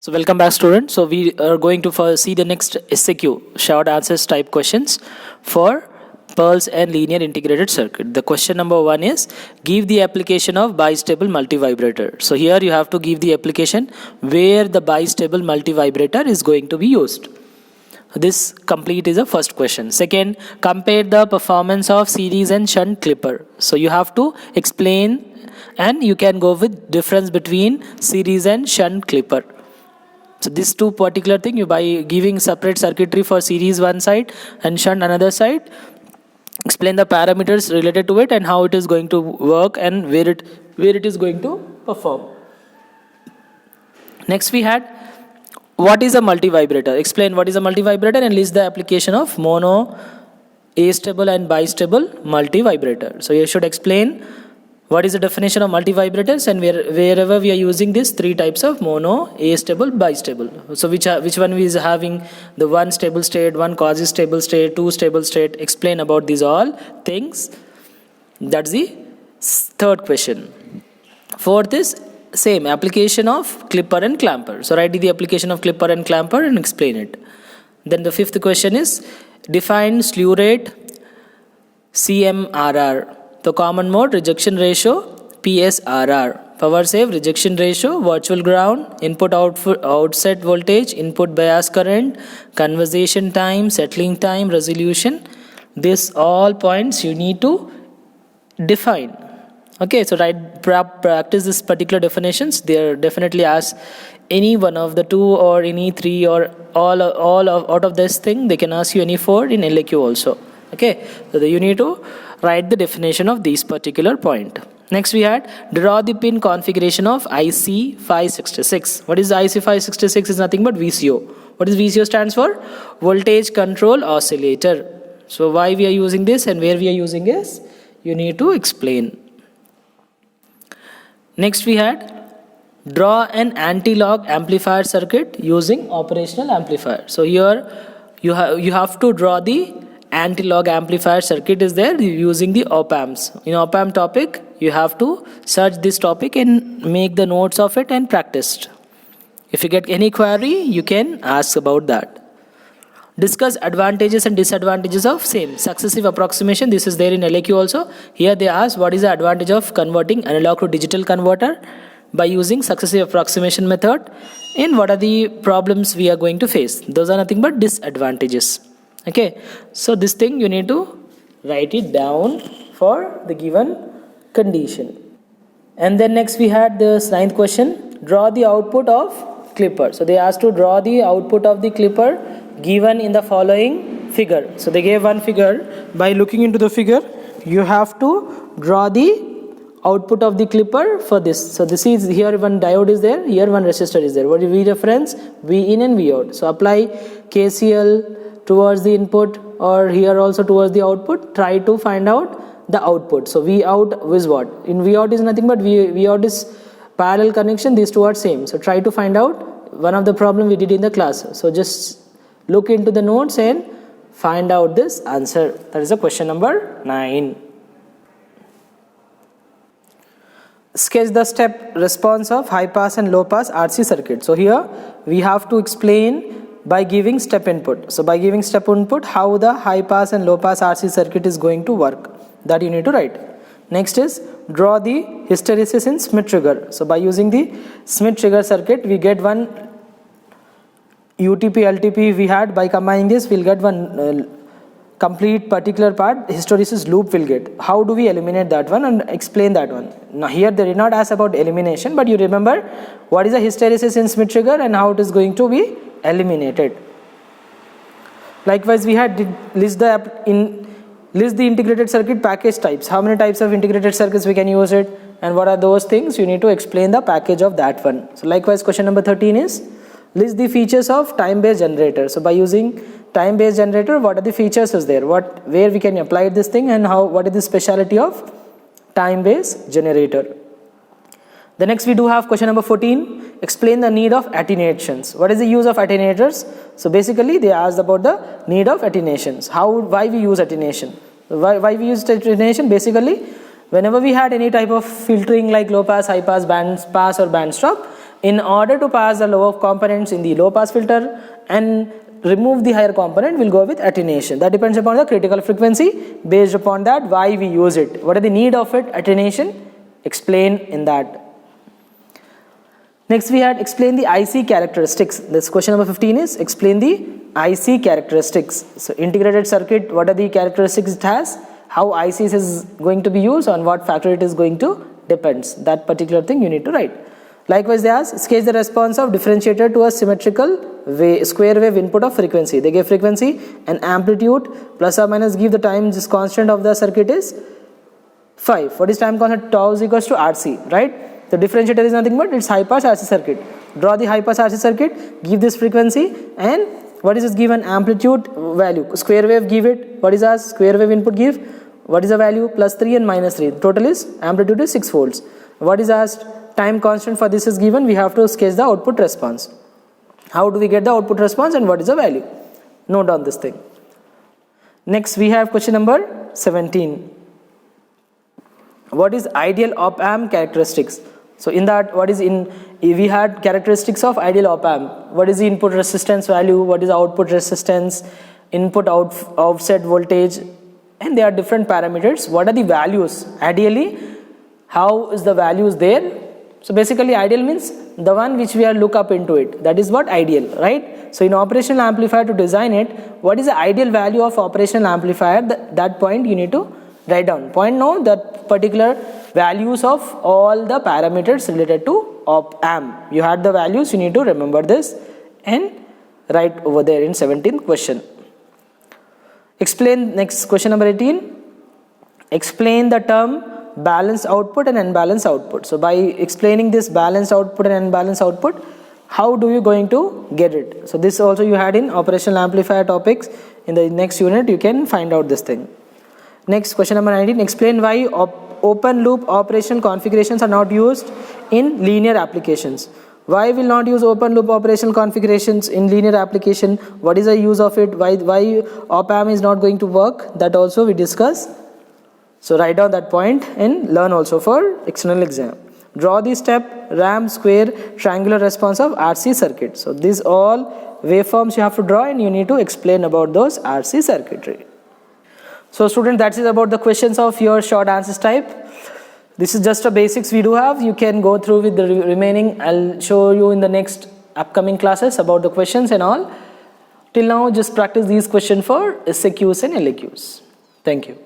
So welcome back, students. So we are going to first see the next SAQ, short answers type questions for Pearls and linear integrated circuit. The question number 1 is, give the application of bistable multivibrator. So here you have to give the application where the bistable multivibrator is going to be used. This complete is the first question. Second, compare the performance of series and shunt clipper. So you have to explain, and you can go with difference between series and shunt clipper. So these two particular thing, you by giving separate circuitry for series one side and shunt another side, explain the parameters related to it and how it is going to work and where it is going to perform. Next we had, what is a multivibrator? Explain what is a multivibrator and list the application of mono, astable and bistable multivibrator. So you should explain what is the definition of multivibrators and wherever we are using these three types of mono, astable, bistable. So which one is having the one stable state, one quasi-stable state, two stable state. Explain about these all things. That's the third question. Fourth is same application of clipper and clamper. So write the application of clipper and clamper and explain it. Then the fifth question is, define slew rate, CMRR. So common mode rejection ratio, PSRR. Power save rejection ratio, virtual ground, input output outset voltage, input bias current, conversation time, settling time, resolution. These all points you need to define. Okay, so practice this particular definitions. They are definitely ask any one of the two or any three or all out of this thing. They can ask you any four in LAQ also. Okay, so you need to write the definition of these particular point. Next we had, draw the pin configuration of IC 566. What is IC 566? Is nothing but VCO. What is VCO stands for? Voltage control oscillator. So why we are using this and where we are using this, you need to explain. Next we had, draw an anti-log amplifier circuit using operational amplifier. So here you have to draw the anti-log amplifier circuit is there using the op-amps. In op-amp topic, you have to search this topic and make the notes of it and practice. If you get any query, you can ask about that. Discuss advantages and disadvantages of same successive approximation. This is there in LAQ also. Here they ask, what is the advantage of converting analog to digital converter by using successive approximation method, and what are the problems we are going to face. Those are nothing but disadvantages. Okay, so this thing you need to write it down for the given condition. And then next we had this ninth question, draw the output of clipper. So they asked to draw the output of the clipper given in the following figure. So they gave one figure. By looking into the figure, you have to draw the output of the clipper for this. So this is, here one diode is there, here one resistor is there. What is V reference? V in and V out. So apply KCL towards the input or here also towards the output. Try to find out the output. So V out is what? In V out is nothing but V out is parallel connection. These two are same. So try to find out one of the problem we did in the class. So just look into the notes and find out this answer. That is the question number 9. Sketch the step response of high pass and low pass RC circuit. So here we have to explain by giving step input. So by giving step input, how the high pass and low pass RC circuit is going to work. That you need to write. Next is, draw the hysteresis in Smith trigger. So by using the Smith trigger circuit, we get one UTP, LTP we had. By combining this, we'll get one complete particular part, hysteresis loop will get. How do we eliminate that one and explain that one? Now here they did not ask about elimination, but you remember what is a hysteresis in Smith trigger and how it is going to be eliminated. Likewise we had list the integrated circuit package types. How many types of integrated circuits we can use it and what are those things? You need to explain the package of that one. So likewise question number 13 is, list the features of time-based generator. So by using time-based generator, what are the features is there? Where we can apply this thing and what is the speciality of time-based generator? The next we do have question number 14, explain the need of attenuations. What is the use of attenuators? So basically they asked about the need of attenuations. Why we use attenuation? Why we use attenuation? Basically, whenever we had any type of filtering like low pass, high pass, band pass or band stop, In order to pass the lower components in the low pass filter and remove the higher component, we'll go with attenuation. That depends upon the critical frequency. Based upon that, why we use it, what are the need of it, attenuation, explain in that. Next we had explain the IC characteristics. This question number 15 is explain the IC characteristics. So integrated circuit, what are the characteristics it has, how ICs is going to be used, on what factor it is going to depends. That particular thing you need to write. Likewise they ask sketch the response of differentiator to a symmetrical square wave input of frequency. They give frequency and amplitude plus or minus, give the time this constant of the circuit is 5. What is time constant? Tau is equals to RC, right? The differentiator is nothing but it's high pass RC circuit. Draw the high pass RC circuit, give this frequency, and what is this given? Amplitude value. Square wave, give it. What is our square wave input give? What is the value? Plus 3 and minus 3. Total is amplitude is 6 volts. What is asked? Time constant for this is given. We have to sketch the output response. How do we get the output response and what is the value? Note down this thing. Next we have question number 17. What is ideal op amp characteristics? So in that, what is in, we had characteristics of ideal op amp. What is the input resistance value? What is the output resistance? Input offset voltage, and there are different parameters. What are the values? Ideally, how is the values there? So basically ideal means the one which we are look up into it. That is what ideal, right? So in operational amplifier, to design it, what is the ideal value of operational amplifier? That point you need to write down. Point now that particular values of all the parameters related to op amp. You had the values, you need to remember this and write over there in 17th question. Explain, next question number 18. Explain the term balanced output and unbalanced output. So by explaining this balanced output and unbalanced output, how do you going to get it? So this also you had in operational amplifier topics. In the next unit you can find out this thing. Next question number 19. Explain why open loop operational configurations are not used in linear applications. Why will not use open loop operational configurations in linear application? What is the use of it? Why op amp is not going to work? That also we discuss. So write down that point and learn also for external exam. Draw the step ramp square triangular response of RC circuit. So these all waveforms you have to draw and you need to explain about those RC circuitry. So student, that is about the questions of your short answers type. This is just a basics we do have. You can go through with the remaining. I'll show you in the next upcoming classes about the questions and all. Till now just practice these questions for SAQs and LAQs. Thank you.